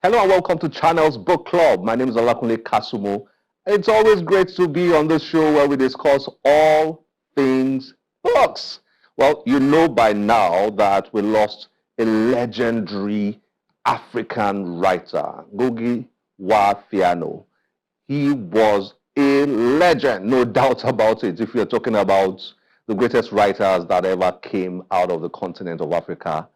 Hello and welcome to Channel's Book Club. My name is Olakunle Kasumo. It's always great to be on this show where we discuss all things books. Well, you know by now that we lost a legendary African writer, Ngugi wa Thiong'o. He was a legend, no doubt about it. If you're talking about the greatest writers that ever came out of the continent of Africa,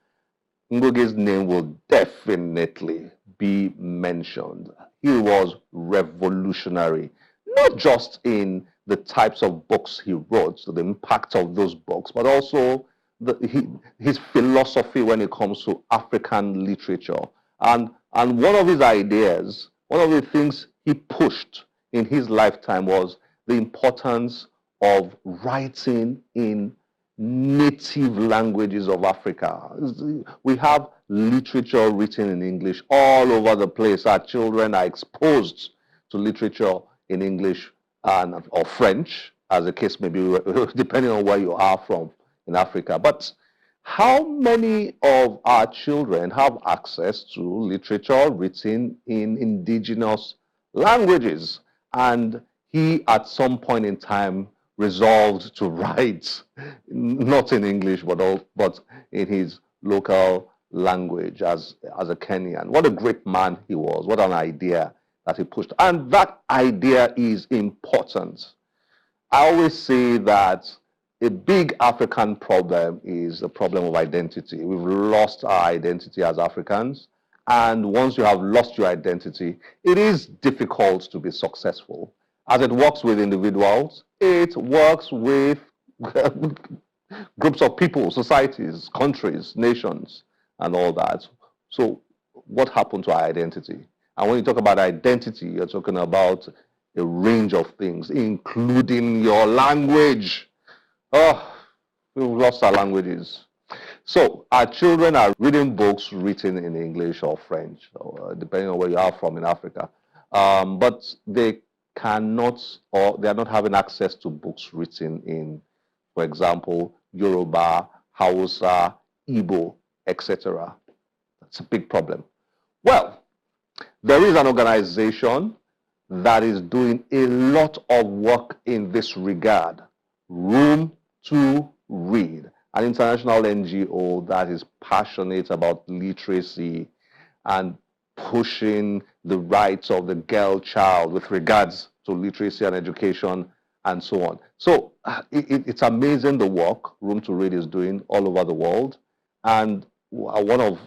Ngugi's name will definitely be mentioned. He was revolutionary, not just in the types of books he wrote, so the impact of those books, but also his philosophy when it comes to African literature. And one of his ideas, one of the things he pushed in his lifetime was the importance of writing in native languages of Africa. We have literature written in English all over the place. Our children are exposed to literature in English or French, as the case may be, depending on where you are from in Africa. But how many of our children have access to literature written in indigenous languages? And he, at some point in time, resolved to write not in English but in his local language as a Kenyan. What a great man he was. What an idea that he pushed. And that idea is important. I always say that a big African problem is the problem of identity. We've lost our identity as Africans. And once you have lost your identity, it is difficult to be successful. As it works with individuals, it works with groups of people, societies, countries, nations, and all that. So what happened to our identity? And when you talk about identity, you're talking about a range of things, including your language. Oh, we've lost our languages. So our children are reading books written in English or French, depending on where you are from in Africa. But they cannot, or they are not having access to books written in, for example, Yoruba, Hausa, Igbo, etc. That's a big problem. Well, there is an organization that is doing a lot of work in this regard. Room to Read, an international NGO that is passionate about literacy and pushing the rights of the girl child with regards to literacy and education and so on. So it's amazing the work Room to Read is doing all over the world. And one of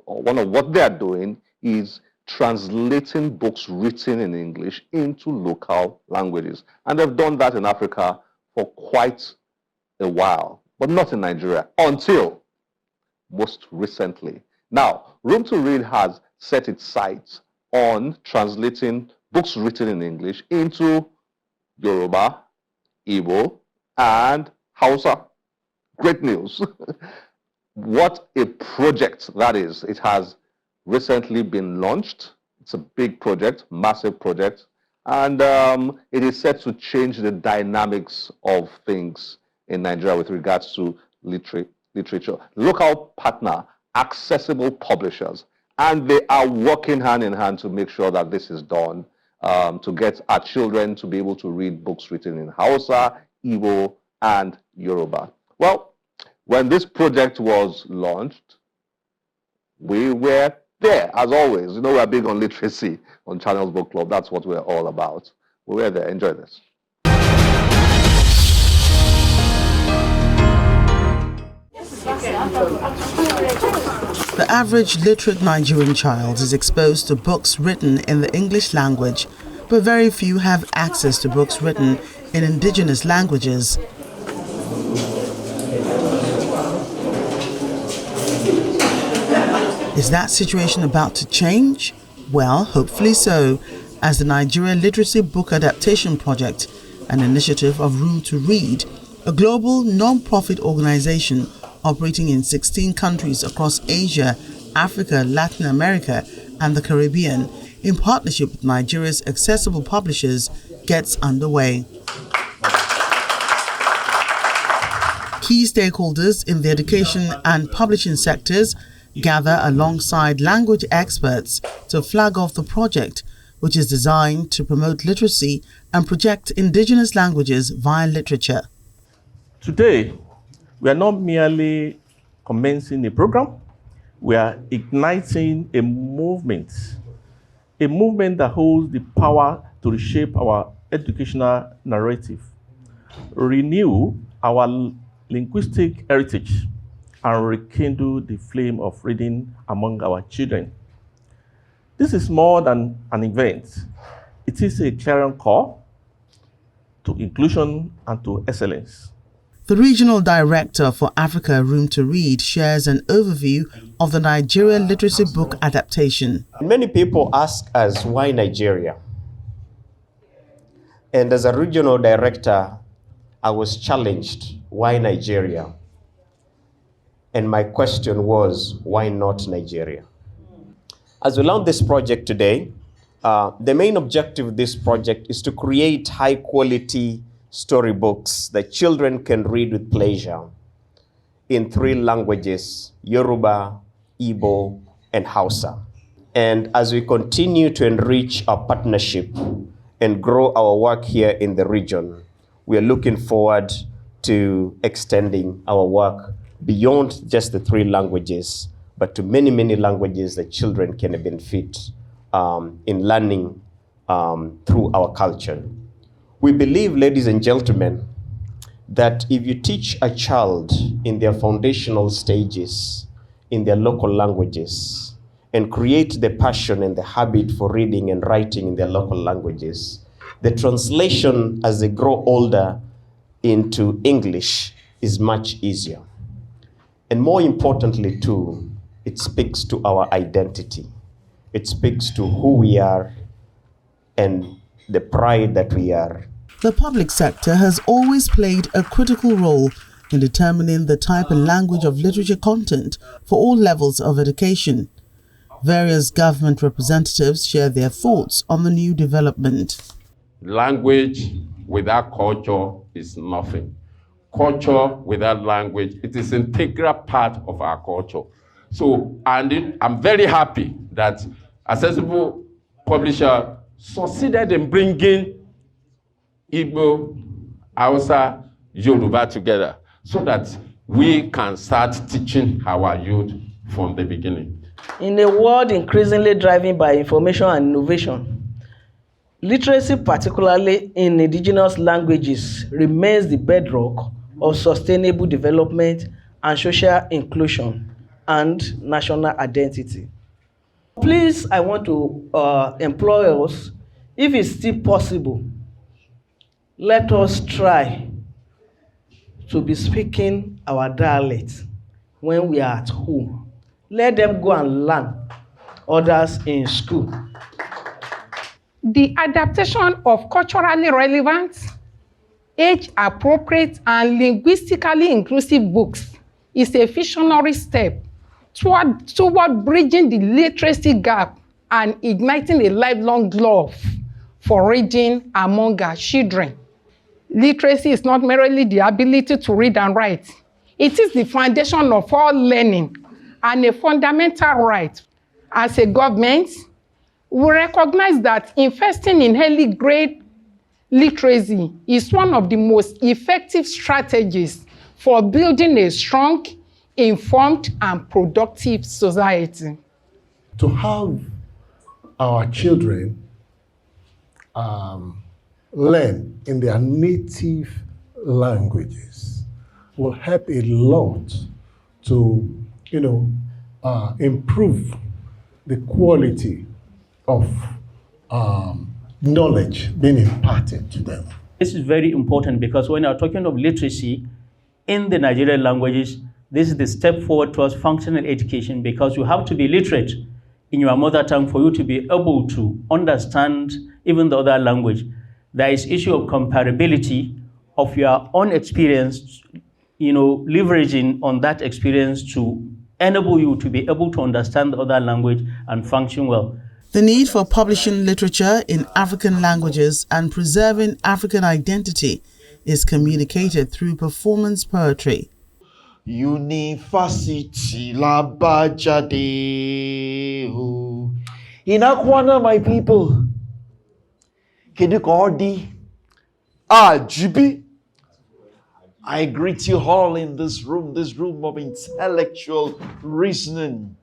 what they're doing is translating books written in English into local languages. And they've done that in Africa for quite a while, but not in Nigeria until most recently. Now, Room to Read has set its sights on translating books written in English into Yoruba, Igbo, and Hausa. Great news. What a project that is. It has recently been launched. It's a big project, massive project, and it is set to change the dynamics of things in Nigeria with regards to literature. Local partner, accessible publishers, and they are working hand in hand to make sure that this is done, to get our children to be able to read books written in Hausa, Igbo, and Yoruba. Well, when this project was launched, we were there, as always. You know, we're big on literacy on Channel's Book Club. That's what we're all about. We were there. Enjoy this. The average literate Nigerian child is exposed to books written in the English language, but very few have access to books written in indigenous languages. Is that situation about to change? Well, hopefully so, as the Nigeria Literacy Book Adaptation Project, an initiative of Room to Read, a global non-profit organization operating in 16 countries across Asia, Africa, Latin America, and the Caribbean, in partnership with Nigeria's accessible publishers, gets underway. Key stakeholders in the education and publishing sectors gather alongside language experts to flag off the project, which is designed to promote literacy and project indigenous languages via literature. Today, we are not merely commencing a program, we are igniting a movement that holds the power to reshape our educational narrative, renew our linguistic heritage, and rekindle the flame of reading among our children. This is more than an event. It is a clarion call to inclusion and to excellence. The Regional Director for Africa Room to Read shares an overview of the Nigeria Literacy Book Adaptation. Many people ask us, why Nigeria? And as a regional director, I was challenged, why Nigeria? And my question was, why not Nigeria? As we launch this project today, the main objective of this project is to create high-quality storybooks that children can read with pleasure in 3 languages, Yoruba, Igbo, and Hausa. And as we continue to enrich our partnership and grow our work here in the region, we are looking forward to extending our work beyond just the 3 languages, but to many, many languages that children can benefit in learning through our culture. We believe, ladies and gentlemen, that if you teach a child in their foundational stages, in their local languages, and create the passion and the habit for reading and writing in their local languages, the translation as they grow older into English is much easier. And more importantly too, it speaks to our identity. It speaks to who we are and the pride that we are. The public sector has always played a critical role in determining the type and language of literature content for all levels of education. Various government representatives share their thoughts on the new development. Language without culture is nothing. Culture without language, it is an integral part of our culture. So, I'm very happy that Accessible Publisher succeeded in bringing Igbo, Hausa, Yoruba together so that we can start teaching our youth from the beginning. In a world increasingly driven by information and innovation, literacy, particularly in indigenous languages, remains the bedrock of sustainable development and social inclusion and national identity. Please, I want to implore us, if it's still possible, let us try to be speaking our dialect when we are at home. Let them go and learn others in school. The adaptation of culturally relevant, age-appropriate, and linguistically inclusive books is a visionary step toward bridging the literacy gap and igniting a lifelong love for reading among our children. Literacy is not merely the ability to read and write. It is the foundation of all learning and a fundamental right. As a government, we recognize that investing in early grade literacy is one of the most effective strategies for building a strong, informed, and productive society. To have our children learn in their native languages will help a lot to, improve the quality of knowledge being imparted to them. This is very important because when you're talking of literacy in the Nigerian languages, this is the step forward towards functional education because you have to be literate in your mother tongue for you to be able to understand even the other language. There is issue of comparability of your own experience, leveraging on that experience to enable you to be able to understand the other language and function well. The need for publishing literature in African languages and preserving African identity is communicated through performance poetry. University labajade o. Inakwana, my people. Kedukodi. Jibi. I greet you all in this room of intellectual reasoning.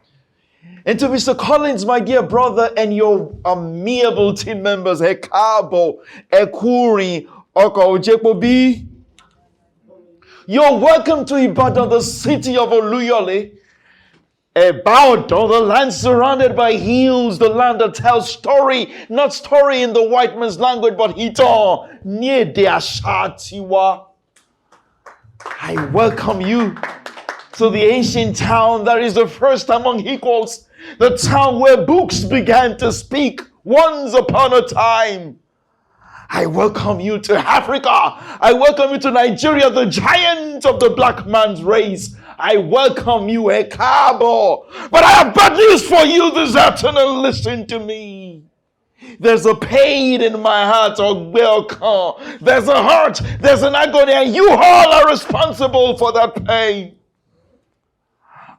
And to Mr. Collins, my dear brother, and your amiable team members, Hekabo, Ekuri, Oko Ojepobi. You're welcome to Ibadan, the city of Oluyole. About all the land surrounded by hills, the land that tells story, not story in the white man's language, but hito, near the Ashatiwa. I welcome you to the ancient town that is the first among equals, the town where books began to speak once upon a time. I welcome you to Africa. I welcome you to Nigeria, the giant of the black man's race. I welcome you, Ekabo. But I have bad news for you this afternoon. Listen to me. There's a pain in my heart, or welcome. There's a hurt, there's an agony, and you all are responsible for that pain.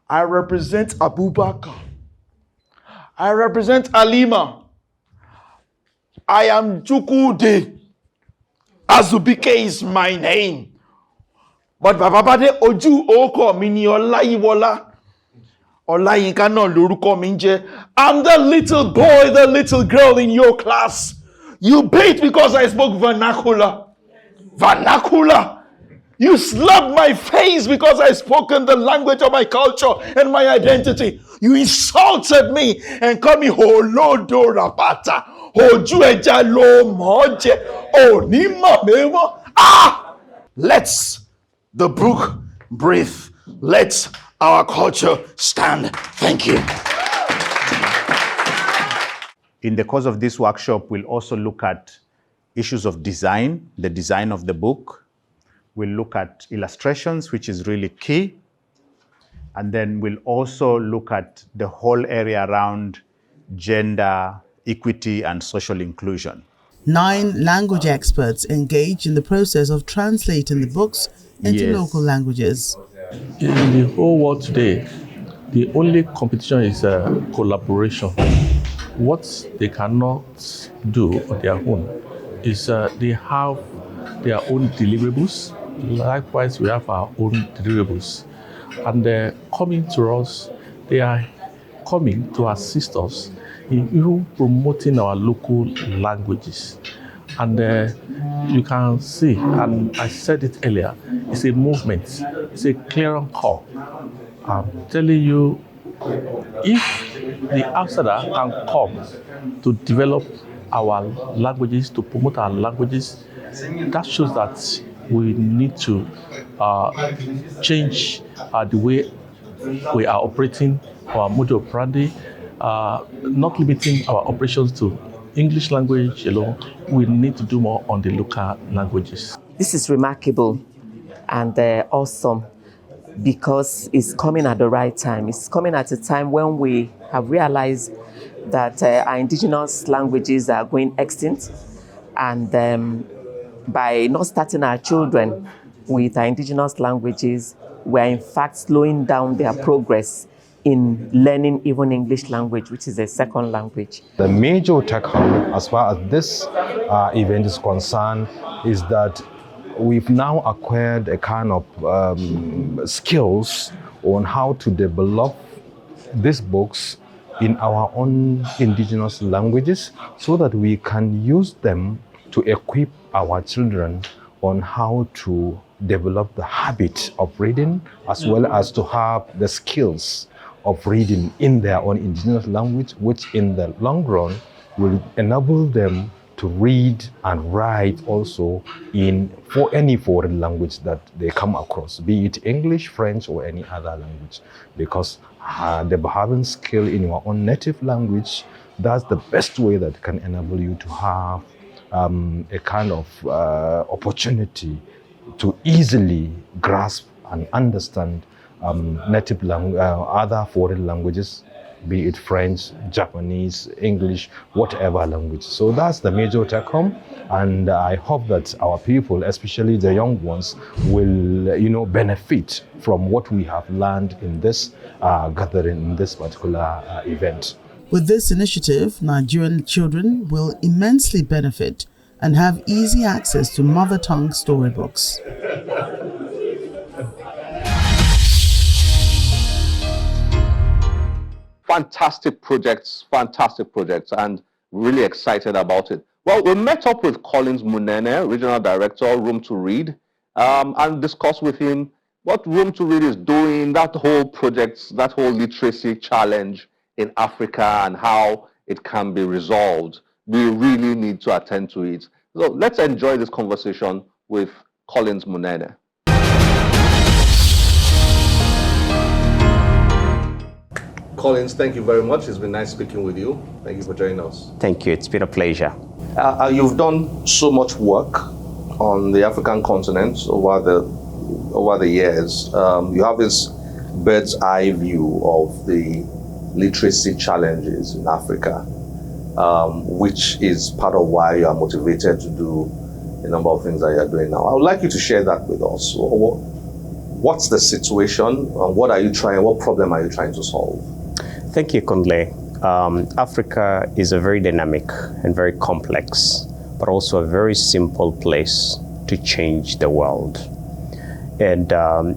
I represent Abubakar. I represent Alima. I am Chukwude. Azubike is my name. But Bababade Oju Oko Mini Olayiwola. Olayinka no loruko minje. I'm the little boy, the little girl in your class. You beat because I spoke vernacular. Vernacular. You slapped my face because I spoke in the language of my culture and my identity. You insulted me and called me Holodo Rapata. Oju eja lo moje. Onima mewo. Let's the book breathe. Let our culture stand. Thank you. In the course of this workshop, we'll also look at issues of design, the design of the book. We'll look at illustrations, which is really key. And then we'll also look at the whole area around gender, equity, and social inclusion. 9 language experts engaged in the process of translating the books into local languages. In the whole world today, the only competition is collaboration. What they cannot do on their own is they have their own deliverables. Likewise, we have our own deliverables. And they're coming to us, they are coming to assist us in even promoting our local languages. And you can see, and I said it earlier, it's a movement, it's a clearing call. I'm telling you, if the outsider can come to develop our languages, to promote our languages, that shows that we need to change the way we are operating our modus operandi, not limiting our operations to English language alone. We need to do more on the local languages. This is remarkable and awesome because it's coming at the right time. It's coming at a time when we have realized that our indigenous languages are going extinct, and by not starting our children with our indigenous languages, we're in fact slowing down their progress in learning even English language, which is a second language. The major take-home as far as this event is concerned is that we've now acquired a kind of skills on how to develop these books in our own indigenous languages so that we can use them to equip our children on how to develop the habit of reading as well as to have the skills of reading in their own indigenous language, which in the long run will enable them to read and write also for any foreign language that they come across, be it English, French, or any other language. Because having skill in your own native language, that's the best way that can enable you to have a kind of opportunity to easily grasp and understand native other foreign languages be it French, Japanese, English, whatever language. So that's the major take home, and I hope that our people, especially the young ones, will benefit from what we have learned in this gathering, in this particular event. With this initiative, Nigerian children will immensely benefit and have easy access to mother tongue storybooks. Fantastic projects, and really excited about it. Well, we met up with Collins Munene, Regional Director, Room to Read, and discussed with him what Room to Read is doing, that whole project, that whole literacy challenge in Africa, and how it can be resolved. We really need to attend to it. So let's enjoy this conversation with Collins Munene. Collins, thank you very much. It's been nice speaking with you. Thank you for joining us. Thank you. It's been a pleasure. You've done so much work on the African continent over the years. You have this bird's eye view of the literacy challenges in Africa, which is part of why you are motivated to do a number of things that you are doing now. I would like you to share that with us. What's the situation, and what problem are you trying to solve? Thank you, Kundle. Africa is a very dynamic and very complex, but also a very simple place to change the world. And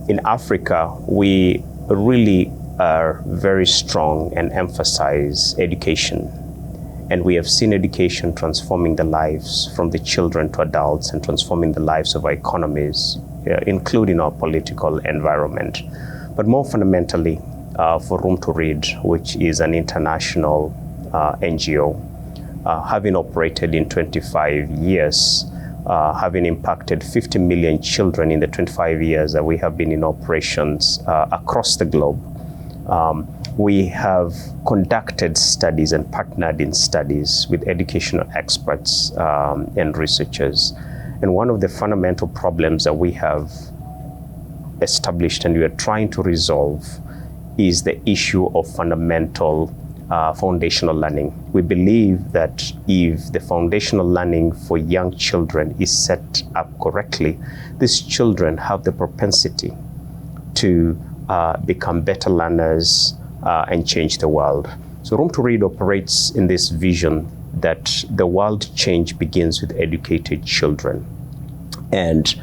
in Africa, we really are very strong and emphasize education. And we have seen education transforming the lives from the children to adults and transforming the lives of our economies, including our political environment. But more fundamentally, for Room to Read, which is an international NGO, having operated in 25 years, having impacted 50 million children in the 25 years that we have been in operations across the globe. We have conducted studies and partnered in studies with educational experts and researchers. And one of the fundamental problems that we have established and we are trying to resolve is the issue of fundamental foundational learning. We believe that if the foundational learning for young children is set up correctly, these children have the propensity to become better learners and change the world. So Room to Read operates in this vision that the world change begins with educated children. And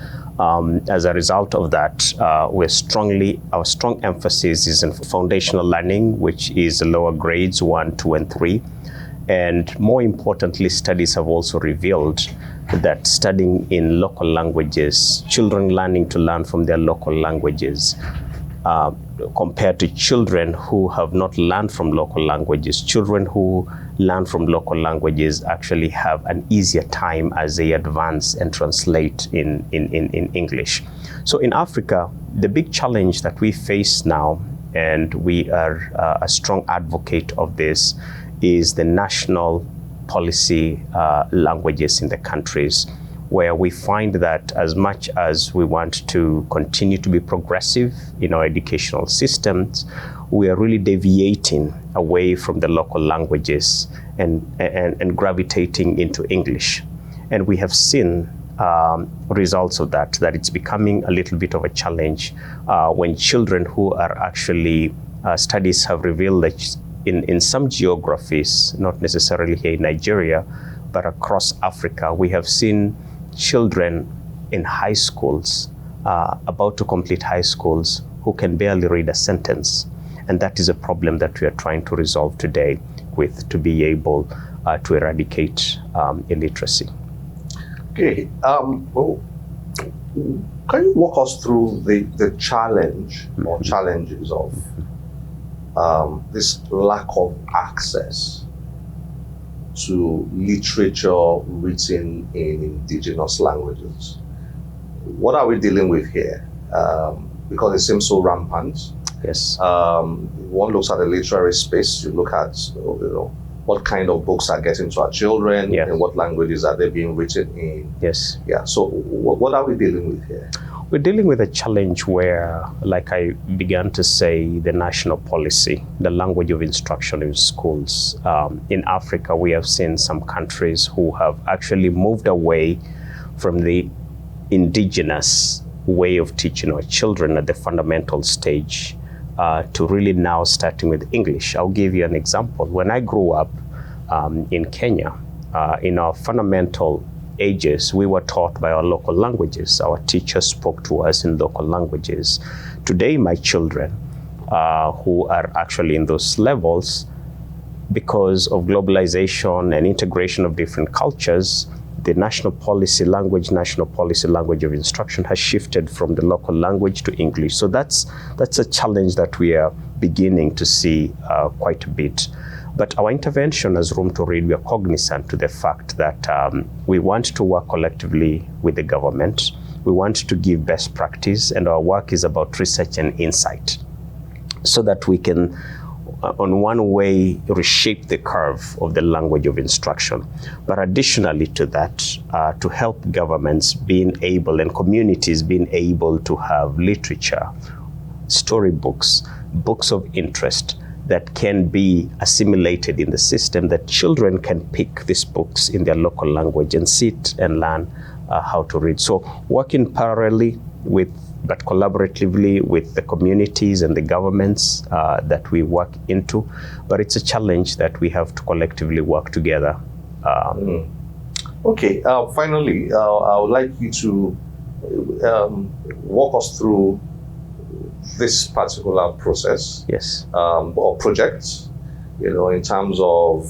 as a result of that, our strong emphasis is in foundational learning, which is lower grades 1, 2, and 3. And more importantly, studies have also revealed that studying in local languages, children learning to learn from their local languages, compared to children who have not learned from local languages. Children who learn from local languages actually have an easier time as they advance and translate in English. So in Africa, the big challenge that we face now, and we are a strong advocate of this, is the national policy languages in the countries, where we find that as much as we want to continue to be progressive in our educational systems, we are really deviating away from the local languages and gravitating into English. And we have seen results of that it's becoming a little bit of a challenge when children who are actually, studies have revealed that in some geographies, not necessarily here in Nigeria, but across Africa, we have seen children in high schools, about to complete high schools, who can barely read a sentence. And that is a problem that we are trying to resolve today to be able to eradicate illiteracy. Okay, well, can you walk us through the challenge or challenges of this lack of access to literature written in indigenous languages? What are we dealing with here? Because it seems so rampant. Yes. One looks at the literary space, you look at what kind of books are getting to our children, and what languages are they being written in. Yes. Yeah, so what are we dealing with here? We're dealing with a challenge where, like I began to say, the national policy, the language of instruction in schools. In Africa, we have seen some countries who have actually moved away from the indigenous way of teaching our children at the fundamental stage to really now starting with English. I'll give you an example. When I grew up in Kenya, in our fundamental ages, we were taught by our local languages. Our teachers spoke to us in local languages. Today, my children, who are actually in those levels, because of globalization and integration of different cultures, the national policy language of instruction has shifted from the local language to English. So that's a challenge that we are beginning to see quite a bit. But our intervention as Room to Read, we are cognizant to the fact that we want to work collectively with the government. We want to give best practice, and our work is about research and insight so that we can, on one way, reshape the curve of the language of instruction. But additionally to that, to help governments being able and communities being able to have literature, storybooks, books of interest that can be assimilated in the system, that children can pick these books in their local language and sit and learn how to read. So working parallelly with, but collaboratively with the communities and the governments that we work into. But it's a challenge that we have to collectively work together. Okay, finally, I would like you to walk us through this particular process, yes, or project, in terms of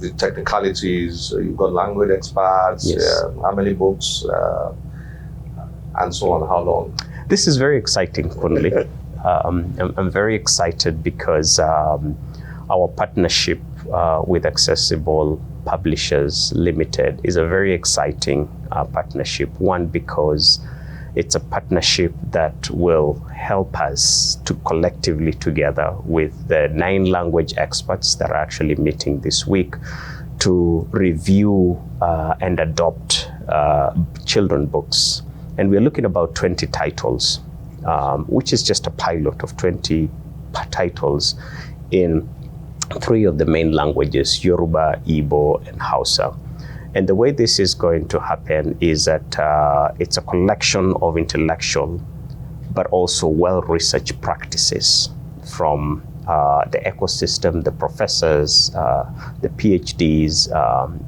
the technicalities. You've got language experts, yes, how many books, and so on, how long? This is very exciting, Kunle. I'm very excited because our partnership with Accessible Publishers Limited is a very exciting partnership. One, because it's a partnership that will help us to collectively together with the 9 language experts that are actually meeting this week to review and adopt children books. And we're looking about 20 titles, which is just a pilot of 20 titles in 3 of the main languages, Yoruba, Igbo, and Hausa. And the way this is going to happen is that it's a collection of intellectual, but also well-researched practices from the ecosystem, the professors, the PhDs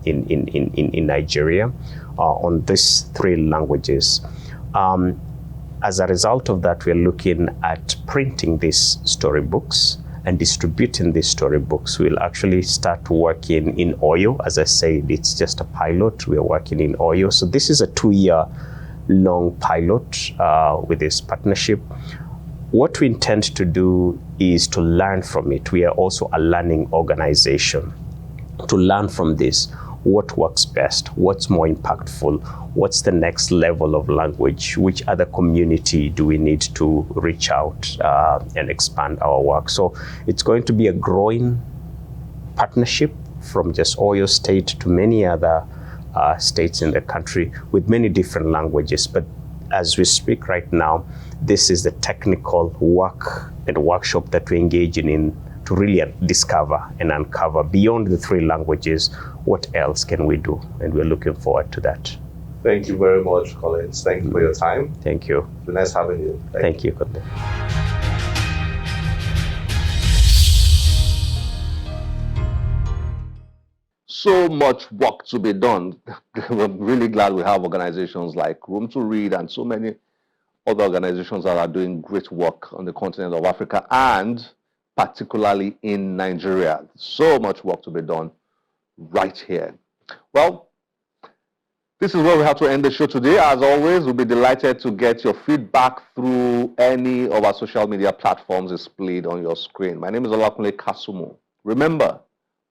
in Nigeria on these 3 languages. As a result of that, we're looking at printing these storybooks and distributing these storybooks. We'll actually start working in Oyo. As I said, it's just a pilot. We're working in Oyo. So this is a 2-year-long pilot with this partnership. What we intend to do is to learn from it. We are also a learning organization. To learn from this, what works best, what's more impactful, what's the next level of language, which other community do we need to reach out and expand our work. So it's going to be a growing partnership from just Oyo State to many other states in the country with many different languages. But as we speak right now, this is the technical work and workshop that we're engaging in to really discover and uncover beyond the 3 languages, what else can we do? And we're looking forward to that. Thank you very much, Collins. Thank you for your time. Thank you. It's been nice having you. Thank you, Collins. So much work to be done. I'm really glad we have organizations like Room to Read and so many other organizations that are doing great work on the continent of Africa and particularly in Nigeria. So much work to be done right here. Well, this is where we have to end the show today. As always, we'll be delighted to get your feedback through any of our social media platforms displayed on your screen. My name is Olakunle Kasumu. Remember,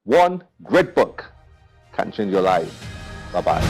one great book can change your life. Bye-bye.